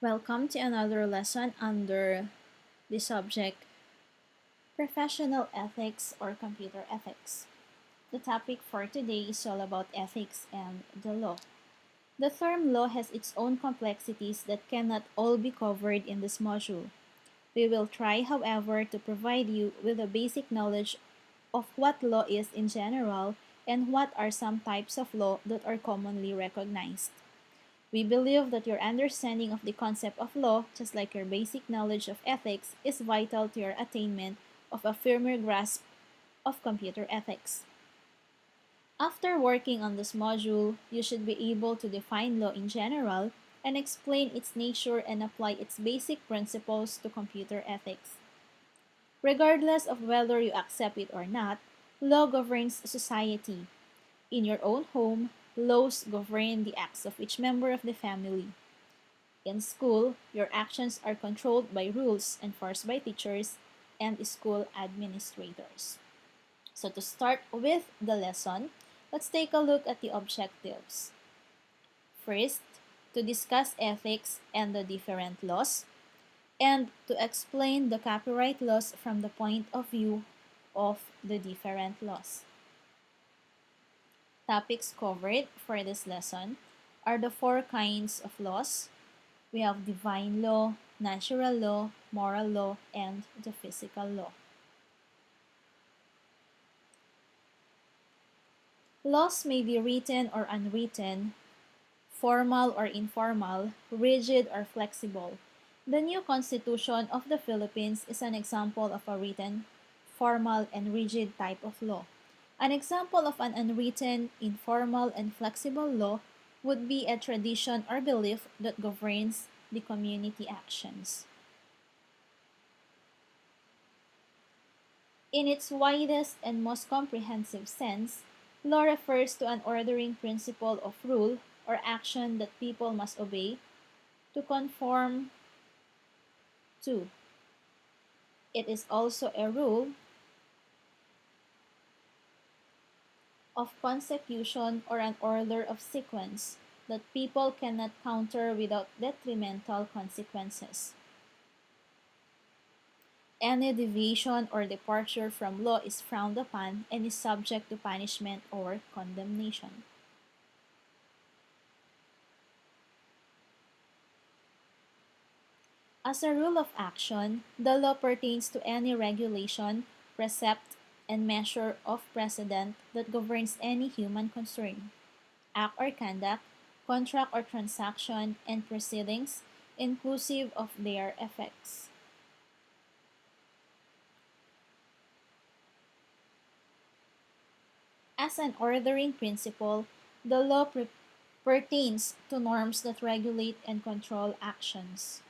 Welcome to another lesson under the subject Professional Ethics or Computer Ethics. The topic for today is all about ethics and the law. The term law has its own complexities that cannot all be covered in this module. We will try, however, to provide you with a basic knowledge of what law is in general and what are some types of law that are commonly recognized. We believe that your understanding of the concept of law, just like your basic knowledge of ethics, is vital to your attainment of a firmer grasp of computer ethics. After working on this module, you should be able to define law in general and explain its nature and apply its basic principles to computer ethics. Regardless of whether you accept it or not, law governs society. In your own home, laws govern the acts of each member of the family. In school, your actions are controlled by rules enforced by teachers and school administrators. So to start with the lesson, let's take a look at the objectives. First, to discuss ethics and the different laws, and to explain the copyright laws from the point of view of the different laws. Topics covered for this lesson are the four kinds of laws. We have divine law, natural law, moral law, and the physical law. Laws may be written or unwritten, formal or informal, rigid or flexible. The new Constitution of the Philippines is an example of a written, formal, and rigid type of law. An example of an unwritten, informal, and flexible law would be a tradition or belief that governs the community actions. In its widest and most comprehensive sense, law refers to an ordering principle of rule or action that people must obey to conform to. It is also a rule of consecution or an order of sequence that people cannot counter without detrimental consequences. Any deviation or departure from law is frowned upon and is subject to punishment or condemnation. As a rule of action, the law pertains to any regulation, precept, and measure of precedent that governs any human concern, act or conduct, contract or transaction, and proceedings, inclusive of their effects. As an ordering principle, the law pertains to norms that regulate and control actions.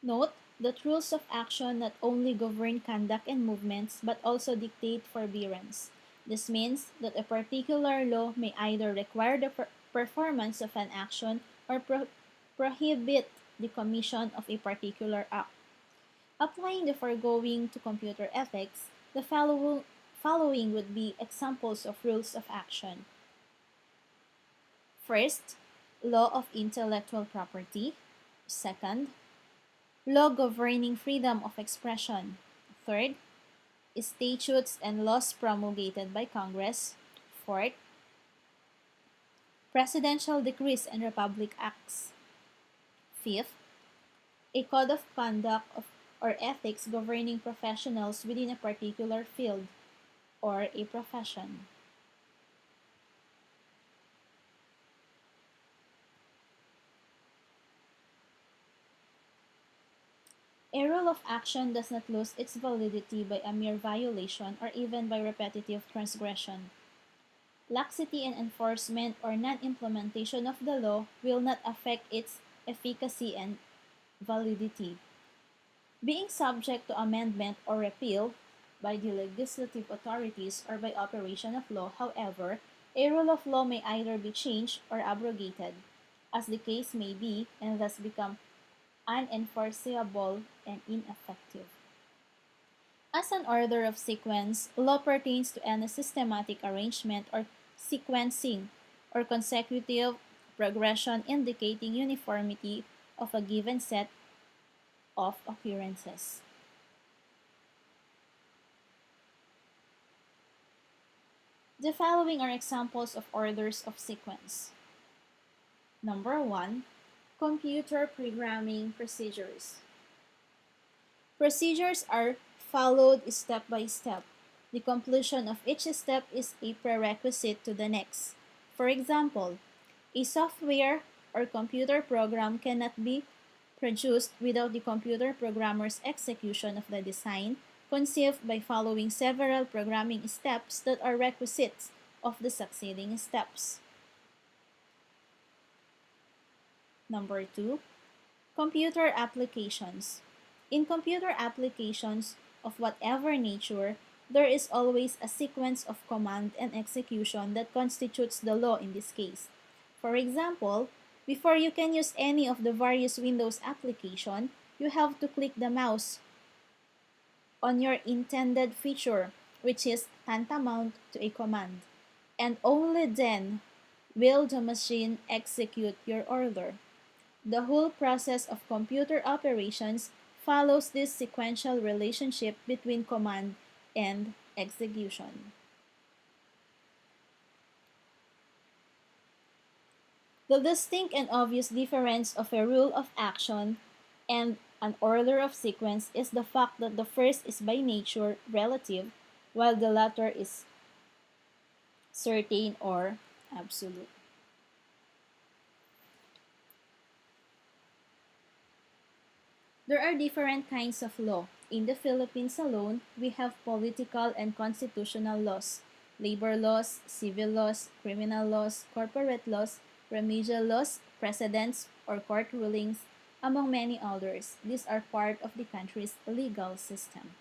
Note that rules of action not only govern conduct and movements but also dictate forbearance. This means that a particular law may either require the performance of an action or prohibit the commission of a particular act. Applying the foregoing to computer ethics, the following would be examples of rules of action. First, law of intellectual property. Second, law governing freedom of expression. Third, statutes and laws promulgated by Congress. Fourth, presidential decrees and republic acts. Fifth, a code of conduct or ethics governing professionals within a particular field or a profession. A rule of action does not lose its validity by a mere violation or even by repetitive transgression. Laxity in enforcement or non-implementation of the law will not affect its efficacy and validity. Being subject to amendment or repeal by the legislative authorities or by operation of law, however, a rule of law may either be changed or abrogated, as the case may be, and thus become unenforceable and ineffective. As an order of sequence, law pertains to any systematic arrangement or sequencing or consecutive progression indicating uniformity of a given set of occurrences. The following are examples of orders of sequence. Number 1. Computer programming procedures. Procedures are followed step by step. The completion of each step is a prerequisite to the next. For example, a software or computer program cannot be produced without the computer programmer's execution of the design, conceived by following several programming steps that are requisites of the succeeding steps. Number 2. Computer applications. In computer applications of whatever nature, there is always a sequence of command and execution that constitutes the law in this case. For example, before you can use any of the various Windows application, you have to click the mouse on your intended feature, which is tantamount to a command. And only then will the machine execute your order. The whole process of computer operations follows this sequential relationship between command and execution. The distinct and obvious difference of a rule of action and an order of sequence is the fact that the first is by nature relative, while the latter is certain or absolute. There are different kinds of law. In the Philippines alone, we have political and constitutional laws, labor laws, civil laws, criminal laws, corporate laws, remedial laws, precedents, or court rulings, among many others. These are part of the country's legal system.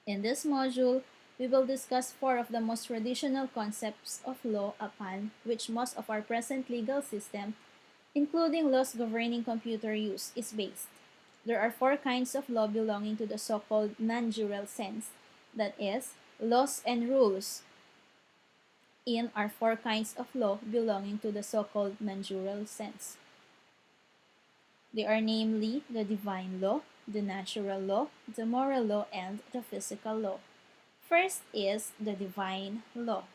In this module, we will discuss four of the most traditional concepts of law upon which most of our present legal system, including laws governing computer use, is based. There are four kinds of law belonging to the so-called non-jural sense, that is, laws and rules in are four kinds of law belonging to the so-called non-jural sense. They are namely the divine law, the natural law, the moral law, and the physical law. First is the divine law.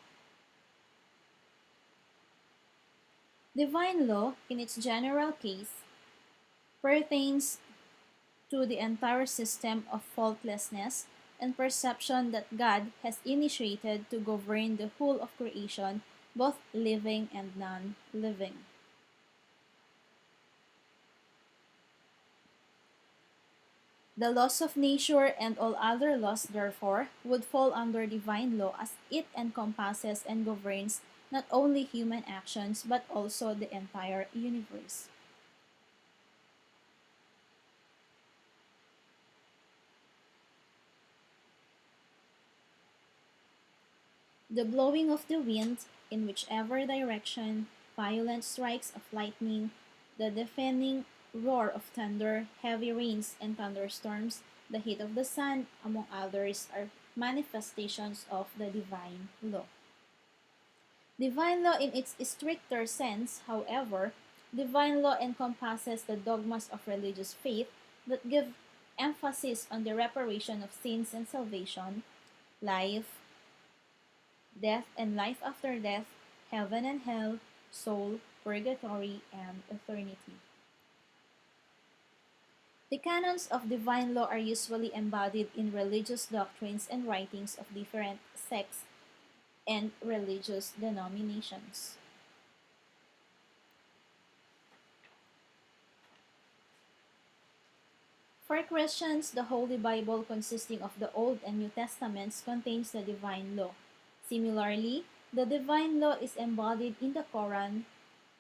Divine law, in its general case, pertains to the entire system of faultlessness and perception that God has initiated to govern the whole of creation, both living and non-living. The laws of nature and all other laws, therefore, would fall under divine law as it encompasses and governs not only human actions but also the entire universe. The blowing of the wind in whichever direction, violent strikes of lightning, the deafening roar of thunder, heavy rains and thunderstorms, the heat of the sun, among others, are manifestations of the divine law. Divine law in its stricter sense, however, divine law encompasses the dogmas of religious faith that give emphasis on the reparation of sins and salvation, life, death and life after death, heaven and hell, soul, purgatory, and eternity. The canons of divine law are usually embodied in religious doctrines and writings of different sects and religious denominations. For Christians, the Holy Bible, consisting of the Old and New Testaments, contains the divine law. Similarly, the divine law is embodied in the Quran,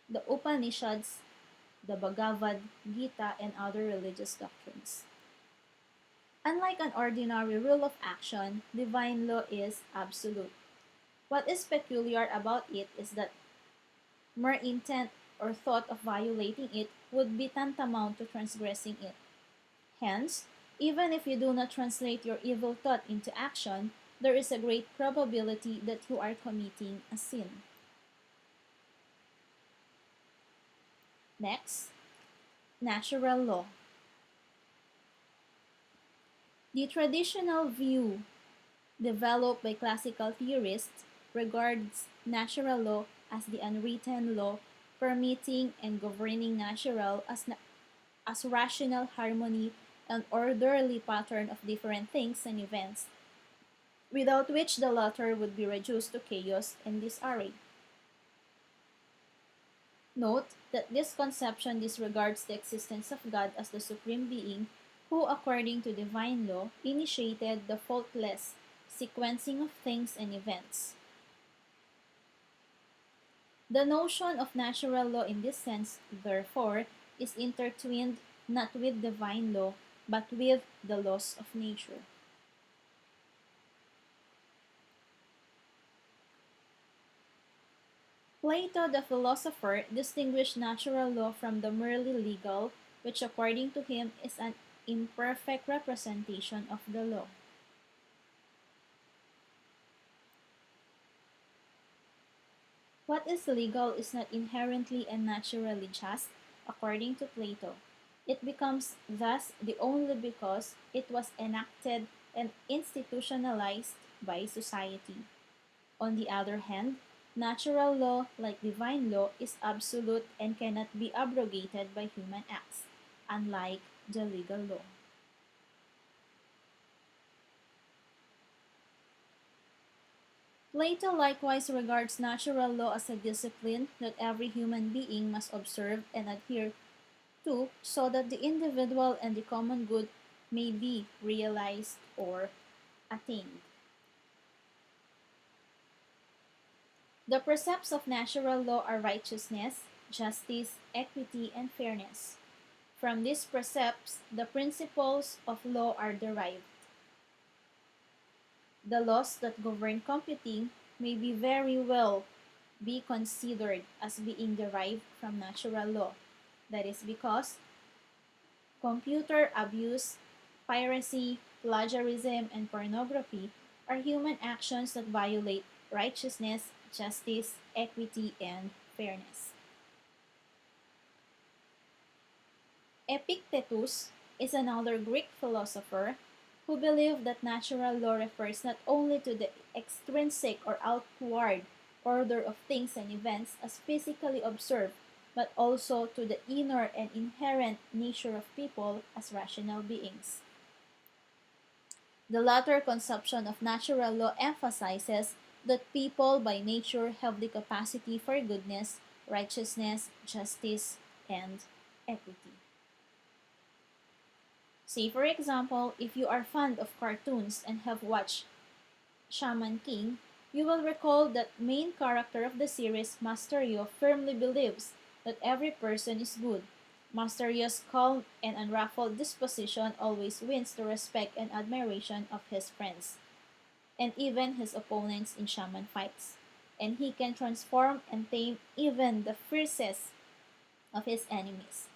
the Upanishads, the Bhagavad Gita, and other religious doctrines. Unlike an ordinary rule of action, divine law is absolute. What is peculiar about it is that mere intent or thought of violating it would be tantamount to transgressing it. Hence, Even if you do not translate your evil thought into action, there is a great probability that you are committing a sin. Next, natural law. The traditional view developed by classical theorists regards natural law as the unwritten law permitting and governing as rational harmony and orderly pattern of different things and events, without which the latter would be reduced to chaos and disarray. Note that this conception disregards the existence of God as the supreme being who, according to divine law, initiated the faultless sequencing of things and events. The notion of natural law in this sense, therefore, is intertwined not with divine law, but with the laws of nature. Plato the philosopher distinguished natural law from the merely legal, which according to him is an imperfect representation of the law. What is legal is not inherently and naturally just, according to Plato. It becomes thus the only because it was enacted and institutionalized by society. On the other hand, natural law, like divine law, is absolute and cannot be abrogated by human acts, unlike the legal law. Plato likewise regards natural law as a discipline that every human being must observe and adhere to so that the individual and the common good may be realized or attained. The precepts of natural law are righteousness, justice, equity, and fairness. From these precepts, the principles of law are derived. The laws that govern computing may be very well be considered as being derived from natural law. That is because computer abuse, piracy, plagiarism, and pornography are human actions that violate righteousness, justice, equity, and fairness. Epictetus is another Greek philosopher who believed that natural law refers not only to the extrinsic or outward order of things and events as physically observed, but also to the inner and inherent nature of people as rational beings. The latter conception of natural law emphasizes that people by nature have the capacity for goodness, righteousness, justice, and equity. Say, for example, if you are fond of cartoons and have watched Shaman King, you will recall that main character of the series, Master Yo, firmly believes that every person is good. Master Yo's calm and unruffled disposition always wins the respect and admiration of his friends, and even his opponents in shaman fights. And he can transform and tame even the fiercest of his enemies.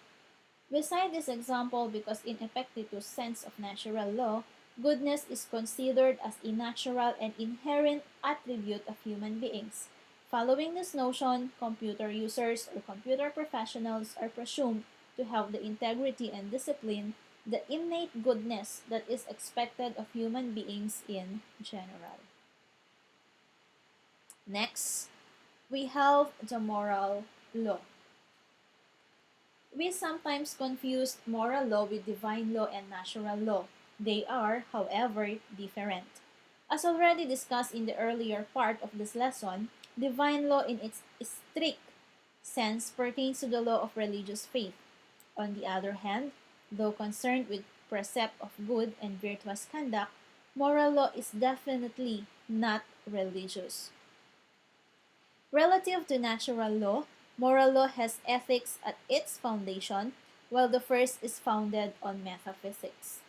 We cite this example because in Epictetus' sense of natural law, goodness is considered as a natural and inherent attribute of human beings. Following this notion, computer users or computer professionals are presumed to have the integrity and discipline, the innate goodness that is expected of human beings in general. Next, we have the moral law. We sometimes confuse moral law with divine law and natural law. They are, however, different. As already discussed in the earlier part of this lesson, divine law in its strict sense pertains to the law of religious faith. On the other hand, though concerned with precept of good and virtuous conduct, moral law is definitely not religious. Relative to natural law, moral law has ethics at its foundation, while the first is founded on metaphysics.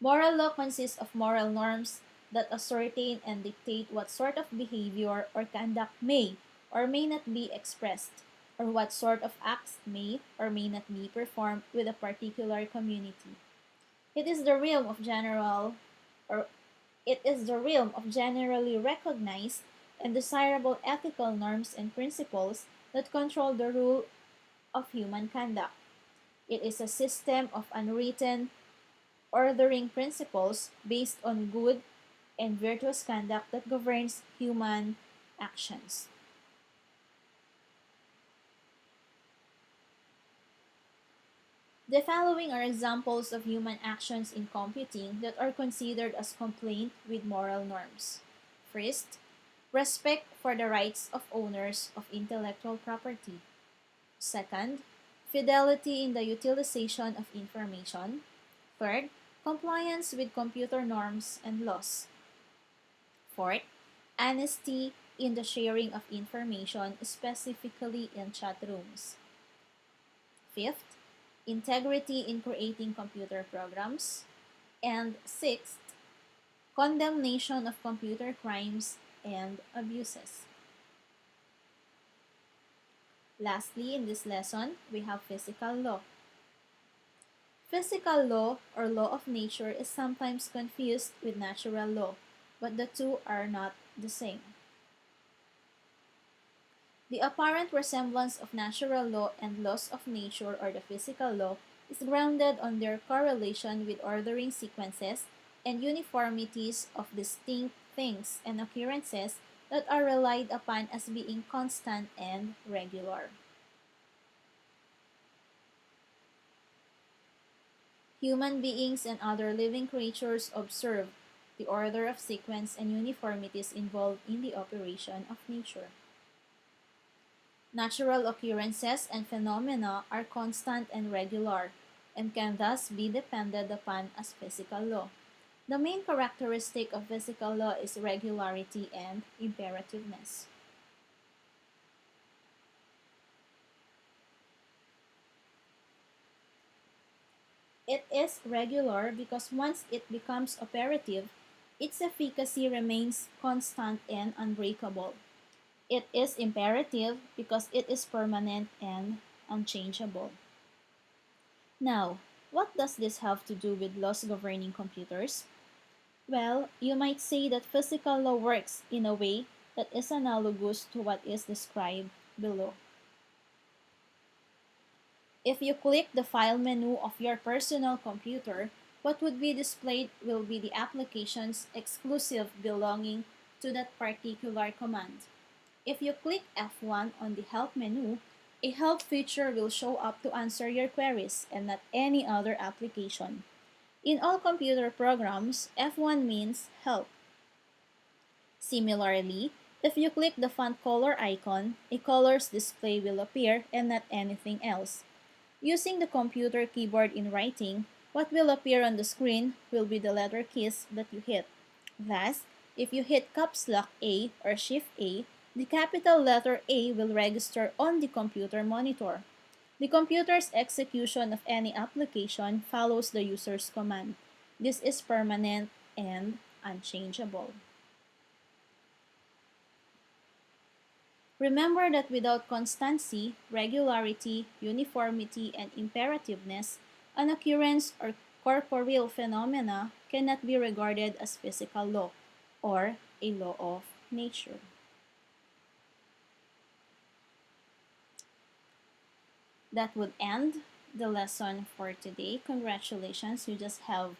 Moral law consists of moral norms that ascertain and dictate what sort of behavior or conduct may or may not be expressed. or what sort of acts may or may not be performed with a particular community. It is the realm of general or it is the realm of generally recognized and desirable ethical norms and principles that control the rule of human conduct. It is a system of unwritten, ordering principles based on good and virtuous conduct that governs human actions. The following are examples of human actions in computing that are considered as compliant with moral norms. First, respect for the rights of owners of intellectual property. Second, fidelity in the utilization of information. Third, compliance with computer norms and laws. Fourth, honesty in the sharing of information, specifically in chat rooms. Fifth, integrity in creating computer programs. And sixth, condemnation of computer crimes and abuses. Lastly, in this lesson, we have physical law. Physical law or law of nature is sometimes confused with natural law, but the two are not the same. The apparent resemblance of natural law and laws of nature or the physical law is grounded on their correlation with ordering sequences and uniformities of distinct things and occurrences that are relied upon as being constant and regular. Human beings and other living creatures observe the order of sequence and uniformities involved in the operation of nature. Natural occurrences and phenomena are constant and regular, and can thus be depended upon as physical law. The main characteristic of physical law is regularity and imperativeness. It is regular because once it becomes operative, its efficacy remains constant and unbreakable. It is imperative because it is permanent and unchangeable. Now, what does this have to do with laws governing computers? Well, you might say that physical law works in a way that is analogous to what is described below. If you click the File menu of your personal computer, what would be displayed will be the applications exclusive belonging to that particular command. If you click F1 on the Help menu, a help feature will show up to answer your queries and not any other application. In all computer programs, F1 means help. Similarly, if you click the font color icon, a colors display will appear and not anything else. Using the computer keyboard in writing, what will appear on the screen will be the letter keys that you hit. Thus, if you hit caps lock A or shift A, the capital letter A will register on the computer monitor. The computer's execution of any application follows the user's command. This is permanent and unchangeable. Remember that without constancy, regularity, uniformity, and imperativeness, an occurrence or corporeal phenomena cannot be regarded as physical law or a law of nature. That would end the lesson for today. Congratulations, you just have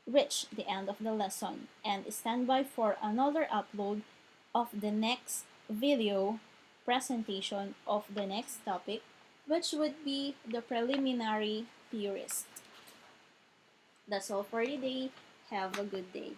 reached the end of the lesson, and stand by for another upload of the next video presentation of the next topic, which would be the preliminary theorist. That's all for today. Have a good day.